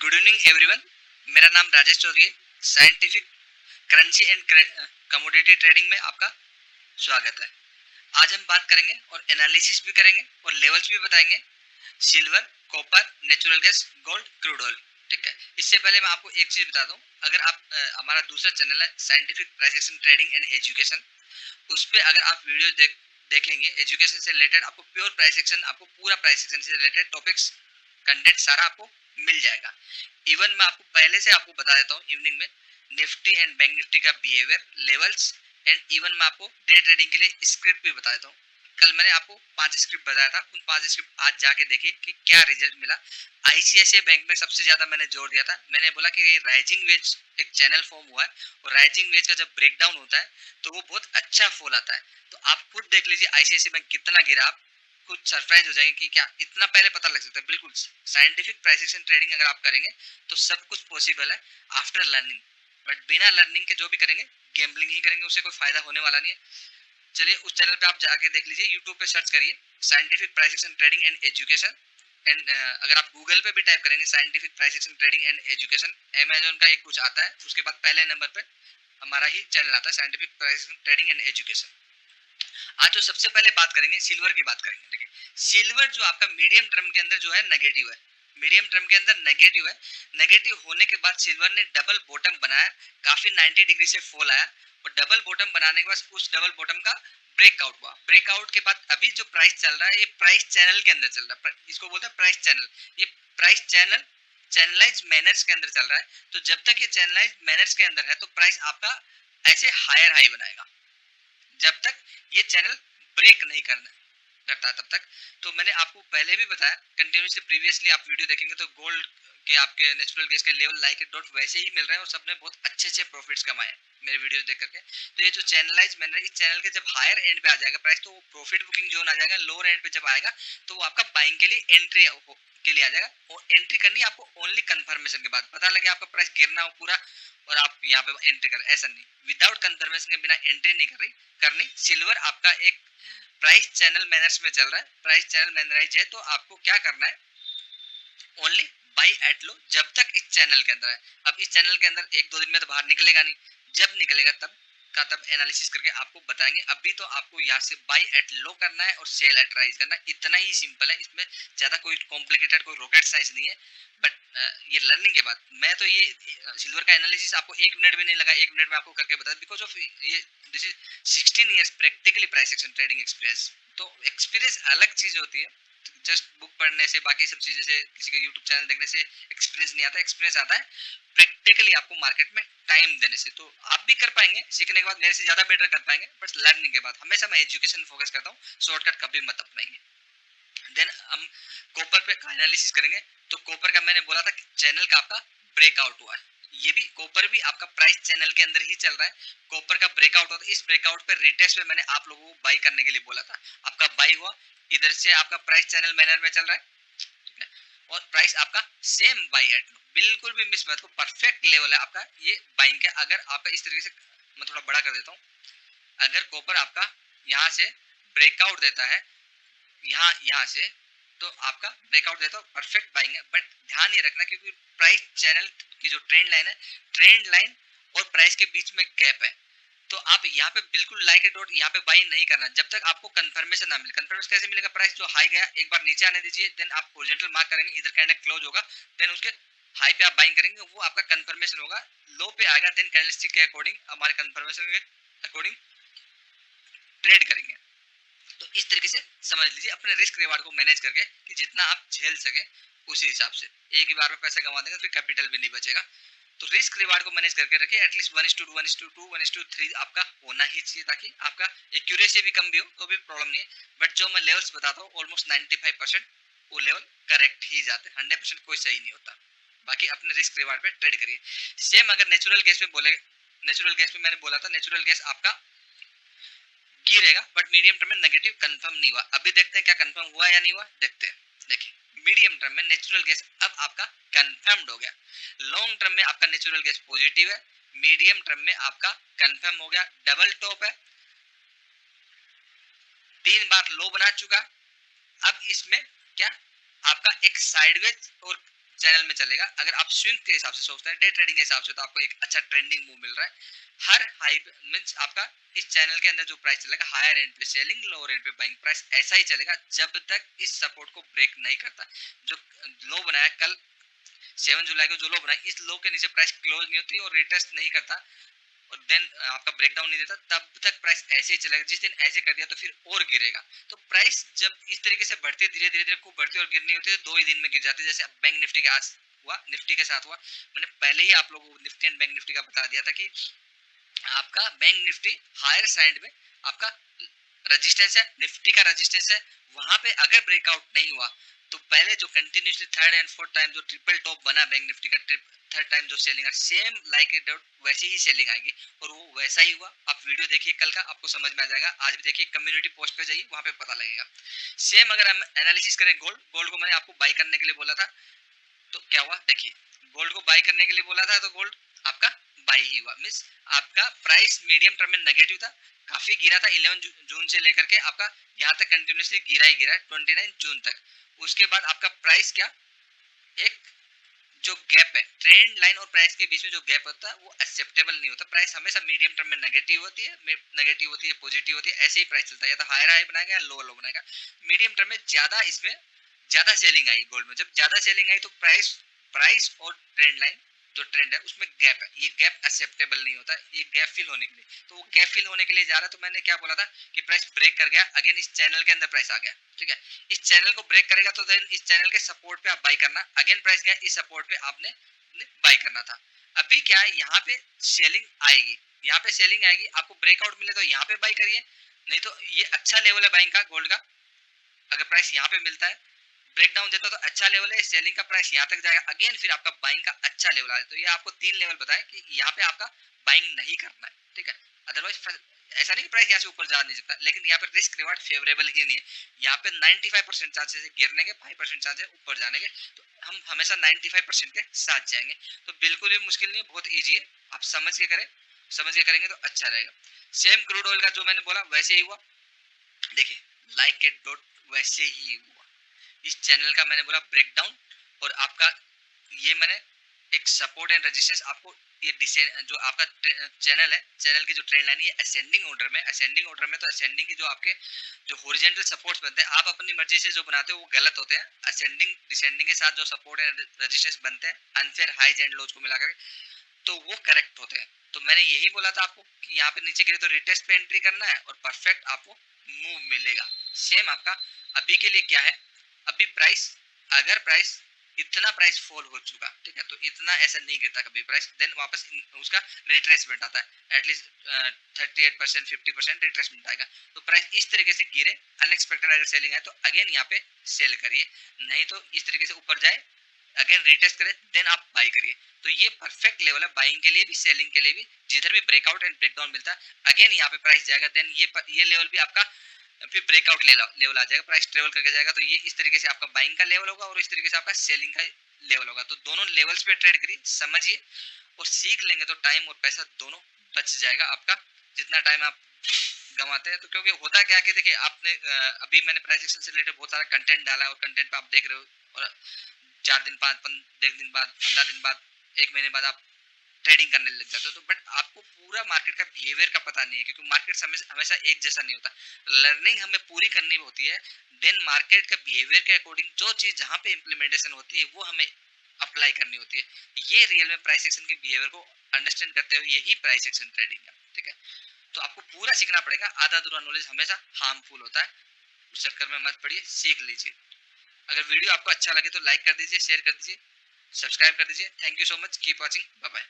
Good evening everyone. मेरा नाम राजेश चौधरी है। Scientific currency and commodity trading में आपका स्वागत है। आज हम बात करेंगे और एनालिसिस भी करेंगे और लेवल्स भी बताएंगे। Silver, copper, natural gas, gold, crude oil. ठीक है, इससे पहले मैं आपको एक चीज बता दूं। अगर आप हमारा दूसरा चैनल है scientific price action trading and education, उस पर अगर आप वीडियो देखेंगे एजुकेशन से रिलेटेड, आपको प्योर प्राइस एक्शन, आपको पूरा प्राइस एक्शन से रिलेटेड टॉपिक्स कंटेंट सारा आपको मिल जाएगा। इवन मैं आपको पहले से आपको बता देता हूँ इवनिंग में निफ्टी एंड बैंक निफ्टी का बिहेवियर, लेवल्स एंड इवन मैं आपको डे ट्रेडिंग के लिए स्क्रिप्ट भी बता देता हूँ। कल मैंने आपको 5 स्क्रिप्ट बताया था, उन 5 स्क्रिप्ट आज जाके देखिए कि क्या रिजल्ट मिला। आईसीआईसीआई बैंक में सबसे ज्यादा मैंने जोर दिया था। मैंने बोला कि ये राइजिंग वेज एक चैनल फॉर्म हुआ है और राइजिंग वेज का जब ब्रेकडाउन होता है तो वो बहुत अच्छा फॉल आता है। तो आप खुद देख लीजिए आईसीआईसीआई बैंक कितना गिरा, आप खुद सरप्राइज हो जाएंगे कि क्या इतना पहले पता लग सकता है। बिल्कुल साइंटिफिक प्राइस एक्शन ट्रेडिंग अगर आप करेंगे तो सब कुछ पॉसिबल है आफ्टर लर्निंग। बट बिना लर्निंग के जो भी करेंगे गैम्बलिंग ही करेंगे, उससे कोई फायदा होने वाला नहीं है। चलिए उस चैनल पे आप जाके देख लीजिए, यूट्यूब पे सर्च करिए scientific price action trading and education. And अगर आप गूगल पे भी टाइप करेंगे scientific price action trading and education, Amazon का एक कुछ आता है, उसके बाद पहले नंबर पे हमारा ही चैनल आता है scientific price action trading and education. आज तो सबसे पहले बात करेंगे सिल्वर की बात करेंगे। देखिए सिल्वर जो आपका मीडियम टर्म के अंदर जो है नेगेटिव है, मीडियम टर्म के अंदर नेगेटिव है। नेगेटिव होने के बाद सिल्वर ने डबल बॉटम बनाया, काफी 90 डिग्री से फॉल आया और डबल बॉटम बनाने के बाद उस डबल बॉटम का ब्रेकआउट हुआ। ब्रेकआउट के बाद अभी जो प्राइस चल रहा है ये प्राइस चैनल के अंदर चल रहा है, इसको बोलते हैं प्राइस चैनल। ये प्राइस चैनल चैनलाइज मैनर्स के अंदर चल रहा है। तो जब तक ये चैनलाइज मैनर्स के अंदर है तो प्राइस आपका ऐसे हायर हाई बनाएगा जब तक ये चैनल ब्रेक नहीं करता तब तक। तो मैंने आपको पहले भी बताया कंटिन्यूसली, प्रीवियसली आप वीडियो देखेंगे तो गोल्ड के आपके नेचुरल गैस के लेवल लाइक ए डॉट वैसे ही मिल रहे हैं और सबने बहुत अच्छे अच्छे प्रॉफिट्स कमाए मेरे वीडियो देख करके। तो ये जो चैनलाइज मैंने इस चैनल के जब हायर एंड पे आ जाएगा प्राइस तो वो प्रॉफिट बुकिंग जोन आ जाएगा। लोअर एंड पे जब आएगा तो वो आपका बाइंग के लिए एंट्री के लिए आ जाएगा। और एंट्री करनी है आपको ओनली कंफर्मेशन के बाद। पता लगे आपका प्राइस गिरना हो पूरा और आप यहाँ पे एंट्री कर, ऐसा नहीं। विदाउट कंफर्मेशन के बिना एंट्री नहीं करनी। सिल्वर आपका एक प्राइस चैनल मैनर्स में चल रहा है, प्राइस चैनल मैनराइज है, तो आपको क्या करना है ओनली बाई एट लो जब तक इस चैनल के अंदर है। अब इस चैनल के अंदर एक दो दिन में तो बाहर निकलेगा नहीं, जब निकलेगा तब एनालिसिस करके आपको बताएंगे। अभी तो आपको यहाँ से बाई एट लो करना है और सेल एट राइज करना है, इतना ही सिंपल है। इसमें ज्यादा कोई कॉम्प्लिकेटेड कोई रॉकेट साइंस नहीं है। बट ये लर्निंग के बाद मैं तो ये सिल्वर का एनालिसिस आपको 1 मिनट भी नहीं लगा, 1 मिनट में आपको करके बता, बिकॉज ऑफ ये this is 16 years practically price action trading experience. तो एक्सपीरियंस अलग चीज होती है, जस्ट बुक पढ़ने से बाकी सब चीजें से किसी का यूट्यूब चैनल देखने से एक्सपीरियंस नहीं आता। एक्सपीरियंस आता है प्रैक्टिकली आपको मार्केट में टाइम देने से। तो आप भी कर पाएंगे, सीखने के बाद मेरे से ज्यादा बेटर कर पाएंगे, बट लर्निंग के बाद हमेशा मैं एजुकेशन फोकस करता हूँ, शॉर्टकट कभी मत अपनाएंगे। देन हम कॉपर पे एनालिसिस करेंगे। तो कॉपर का मैंने बोला था चैनल का आपका ब्रेकआउट हुआ है, ये भी कॉपर भी आपका प्राइस चैनल के अंदर ही चल रहा है। कॉपर का ब्रेकआउट होता है, इस ब्रेकआउट पे रिटेस्ट पे मैंने आप लोगों को बाई करने के लिए बोला था, आपका बाई हुआ। इधर से आपका प्राइस चैनल मैनर में चल रहा है, ठीक है, और प्राइस आपका सेम बाई एट, बिल्कुल भी मिस मत को, परफेक्ट लेवल है आपका ये बाइंग का। अगर आपका इस तरीके से मैं थोड़ा बड़ा कर देता हूँ, अगर कॉपर आपका यहाँ से ब्रेकआउट देता है यहाँ से, तो आपका ब्रेकआउट देता है, परफेक्ट बाइंग है। बट ध्यान ये रखना क्योंकि प्राइस चैनल की जो ट्रेंड लाइन है, ट्रेंड लाइन और प्राइस के बीच में गैप है, तो आप यहाँ पे बिल्कुल लाइक ए डॉट यहाँ पे बाई नहीं करना जब तक आपको कंफर्मेशन ना मिले। कंफर्मेशन कैसे मिलेगा? प्राइस जो हाई गया एक बार नीचे आने दीजिए, देन आप हॉरिजॉन्टल मार्क करेंगे, इधर कैंडल क्लोज होगा, देन उसके हाई पे आप बाइंग करेंगे, वो आपका कंफर्मेशन होगा। लो पे आएगा, देन कैंडलस्टिक के अकॉर्डिंग हमारे कंफर्मेशन के अकॉर्डिंग ट्रेड करेंगे। तो इस तरीके से समझ लीजिए अपने रिस्क रिवार्ड को मैनेज करके कि जितना आप झेल सके उसी हिसाब से। एक ही बार में पैसा कमा देंगे फिर कैपिटल भी नहीं बचेगा। तो रिस्क रिवार्ड को मैनेज करके रखिए, एटलीस्ट 1:2, 1:2, 1:3 आपका होना ही चाहिए, ताकि आपका एक्यूरेसी भी कम भी हो तो भी प्रॉब्लम नहीं है। बट जो मैं लेवल्स बताता हूँ ऑलमोस्ट 95% वो लेवल करेक्ट ही जाते हैं, 100% कोई सही नहीं होता। बाकी अपने रिस्क रिवार्ड पे ट्रेड करिए। सेम अगर नेचुरल गैस में बोले, नेचुरल गैस में मैंने बोला था नेचुरल गैस आपका गिरेगा बट मीडियम टर्म में नेगेटिव कंफर्म नहीं हुआ। अभी देखते हैं क्या कंफर्म हुआ या नहीं हुआ, देखते हैं। देखिए मीडियम टर्म में नेचुरल गैस अब आपका कंफर्म्ड हो गया। लॉन्ग टर्म में आपका नेचुरल गैस पॉजिटिव है, मीडियम टर्म में आपका कंफर्म हो गया, डबल टॉप है, 3 बार लो बना चुका। अब इसमें क्या आपका एक साइडवेज और चैनल में चलेगा। अगर आप स्विंग के हिसाब से सोचते हैं, डे ट्रेडिंग के हिसाब से, तो आपको एक अच्छा ट्रेंडिंग मूव मिल रहा है। हर हाई मींस आपका इस चैनल के अंदर जो प्राइस चलेगा हायर एंड पे सेलिंग, लोअर एंड पे बाइंग, प्राइस ऐसा ही चलेगा जब तक इस सपोर्ट को ब्रेक नहीं करता। जो लो बनाया कल 7 जुलाई को, जो लो बनाया, इस लो के नीचे प्राइस क्लोज नहीं होती और रिटेस्ट नहीं करता और देन आपका ब्रेकडाउन नहीं देता, तब तक प्राइस ऐसे ही चलेगा। जिस दिन ऐसे कर दिया तो फिर और गिरेगा। तो प्राइस जब इस तरीके से बढ़ती है, धीरे धीरे धीरे खूब बढ़ती है और गिरनी होती है, 2 ही दिन में गिर जाती है। जैसे बैंक निफ्टी के आज हुआ, निफ्टी के साथ हुआ। मैंने पहले ही आप लोगों को निफ्टी एंड बैंक निफ्टी का बता दिया था कि आपका बैंक निफ्टी हायर साइड में आपका रेजिस्टेंस है, निफ्टी का रेजिस्टेंस है, वहां पे अगर ब्रेकआउट नहीं हुआ तो पहले जो continuously third and fourth time जो ट्रिपल टॉप बना बैंक निफ्टी का, थर्ड टाइम जो सेलिंग है, सेम लाइक इट वैसी ही सेलिंग आएगी और वो वैसा ही हुआ। आप वीडियो देखिए कल का, आपको समझ में आ जाएगा। आज भी देखिए, कम्युनिटी पोस्ट पे जाइए, वहां पे पता लगेगा। सेम अगर हम एनालिसिस करें गोल्ड, गोल्ड को मैंने आपको बाई करने के लिए बोला था, तो क्या हुआ देखिए, गोल्ड को बाई करने के लिए बोला था तो गोल्ड आपका बाई ही हुआ। मींस आपका प्राइस मीडियम टर्म में नेगेटिव था, काफी गिरा था 11 जून से लेकर के आपका यहाँ तक कंटिन्यूसली गिरा ही गिरा 29 जून तक। उसके बाद आपका प्राइस क्या, एक जो गैप है ट्रेंड लाइन और प्राइस के बीच में, जो गैप होता है वो एक्सेप्टेबल नहीं होता। प्राइस हमेशा मीडियम टर्म में नेगेटिव होती है, पॉजिटिव होती है, ऐसे ही प्राइस चलता है, या तो हायर हाई बनाएगा या लोअर लो बनाएगा। मीडियम टर्म में ज्यादा, इसमें ज्यादा सेलिंग आई गोल्ड में। जब ज्यादा सेलिंग आई तो प्राइस प्राइस और ट्रेंड लाइन जो ट्रेंड है उसमें गैप है, ये गैप एक्सेप्टेबल नहीं होता। ये गैप फिल होने के लिए, तो वो गैप फिल होने के लिए जा रहा है। तो मैंने क्या बोला था कि प्राइस ब्रेक कर गया, अगेन इस चैनल के अंदर प्राइस आ गया, ठीक है। इस चैनल को ब्रेक करेगा तो देन इस चैनल के सपोर्ट पे आप बाई करना, अगेन प्राइस गया इस सपोर्ट पे, आपने बाई करना था। अभी क्या है, यहाँ पे सेलिंग आएगी, यहाँ पे सेलिंग आएगी, आपको ब्रेकआउट मिले तो यहाँ पे बाई करिए, नहीं तो ये अच्छा लेवल है बाइंग का गोल्ड का। अगर प्राइस यहाँ पे मिलता है, ब्रेकडाउन देता तो अच्छा लेवल है, सेलिंग का प्राइस यहाँ तक जाएगा, अगेन फिर आपका बाइंग का अच्छा लेवल आया। तो ये आपको 3 लेवल बताए कि यहाँ पे आपका बाइंग नहीं करना है, ठीक है। अदरवाइज ऐसा नहीं कि प्राइस यहाँ से ऊपर जा नहीं सकता, लेकिन यहाँ पे रिस्क रिवार्ड फेवरेबल ही नहीं है। यहाँ पे 95% चांसेस है गिरने के, 5% चांसेस है ऊपर जाने के, तो हम हमेशा 95% के साथ जाएंगे। तो बिल्कुल भी मुश्किल नहीं है, बहुत ईजी है, आप समझ के करें, समझ के करेंगे तो अच्छा रहेगा। सेम क्रूड ऑयल का जो मैंने बोला वैसे ही हुआ, देखिए लाइक इट डॉट वैसे ही हुआ। इस चैनल का मैंने बोला ब्रेकडाउन, और आपका ये मैंने एक सपोर्ट एंड रेजिस्टेंस आपको, ये जो आपका चैनल है, चैनल की जो ट्रेंड लाइन है असेंडिंग ऑर्डर में, असेंडिंग ऑर्डर में, तो असेंडिंग की जो आपके जो हॉरिजॉन्टल सपोर्ट्स बनते हैं, आप अपनी मर्जी से जो बनाते हो वो गलत होते हैं। असेंडिंग डिसेंडिंग के साथ जो सपोर्ट एंड रेजिस्टेंस बनते हैं अनफेयर हाइज एंड लोज को मिलाकर, तो वो करेक्ट होते हैं। तो मैंने यही बोला था आपको कि यहाँ पे नीचे गिरे तो रिटेस्ट पे एंट्री करना है और परफेक्ट आपको मूव मिलेगा। सेम आपका अभी के लिए क्या है, अभी प्राइस, अगर प्राइस इतना प्राइस फॉल हो चुका, ठीक है, तो इतना ऐसा नहीं गिरता कभी प्राइस, देन वापस उसका रिट्रेसमेंट आता है, एटलीस्ट 38% 50% रिट्रेसमेंट आएगा। तो प्राइस इस तरीके से गिरे, अनएक्सपेक्टेड अगर सेलिंग है तो अगेन यहाँ पे सेल करिए, नहीं तो इस तरीके से ऊपर जाए अगेन रिटेस्ट करें देन आप बाई करिए। तो ये परफेक्ट लेवल है बाइंग के लिए भी सेलिंग के लिए भी। जिधर भी ब्रेकआउट एंड ब्रेकडाउन मिलता है अगेन यहाँ पे प्राइस जाएगा, देन ये लेवल भी आपका फिर ब्रेकआउट लेवल आ जाएगा, प्राइस ट्रेवल करके जाएगा। तो ये इस तरीके से आपका बाइंग का लेवल होगा और इस तरीके से आपका सेलिंग का लेवल होगा। तो दोनों लेवल्स पे ट्रेड करिए, समझिए और सीख लेंगे तो टाइम और पैसा दोनों बच जाएगा आपका, जितना टाइम आप गंवाते हैं। तो क्योंकि होता क्या कि देखिए, आपने अभी मैंने प्राइस एक्शन से रिलेटेड बहुत सारा कंटेंट डाला है और कंटेंट पे आप देख रहे हो, और 4 दिन बाद 1 दिन बाद 15 दिन बाद 1 महीने बाद आप ट्रेडिंग करने लग जाते हो। तो बट आपको पूरा मार्केट का बिहेवियर का पता नहीं है, क्योंकि मार्केट हमेशा एक जैसा नहीं होता। लर्निंग हमें पूरी करनी होती है, देन मार्केट का बिहेवियर के अकॉर्डिंग जो चीज जहाँ पे इम्प्लीमेंटेशन होती है वो हमें अप्लाई करनी होती है। ये रियल में प्राइस एक्शन के बिहेवियर को अंडरस्टैंड करते हुए यही प्राइस एक्शन ट्रेडिंग है, ठीक है। तो आपको पूरा सीखना पड़ेगा, आधा अधूरा नॉलेज हमेशा हार्मफुल होता है, उस चक्कर में मत पड़िए, सीख लीजिए। अगर वीडियो आपको अच्छा लगे तो लाइक कर दीजिए, शेयर कर दीजिए, सब्सक्राइब कर दीजिए। Thank you so much, keep watching, bye bye.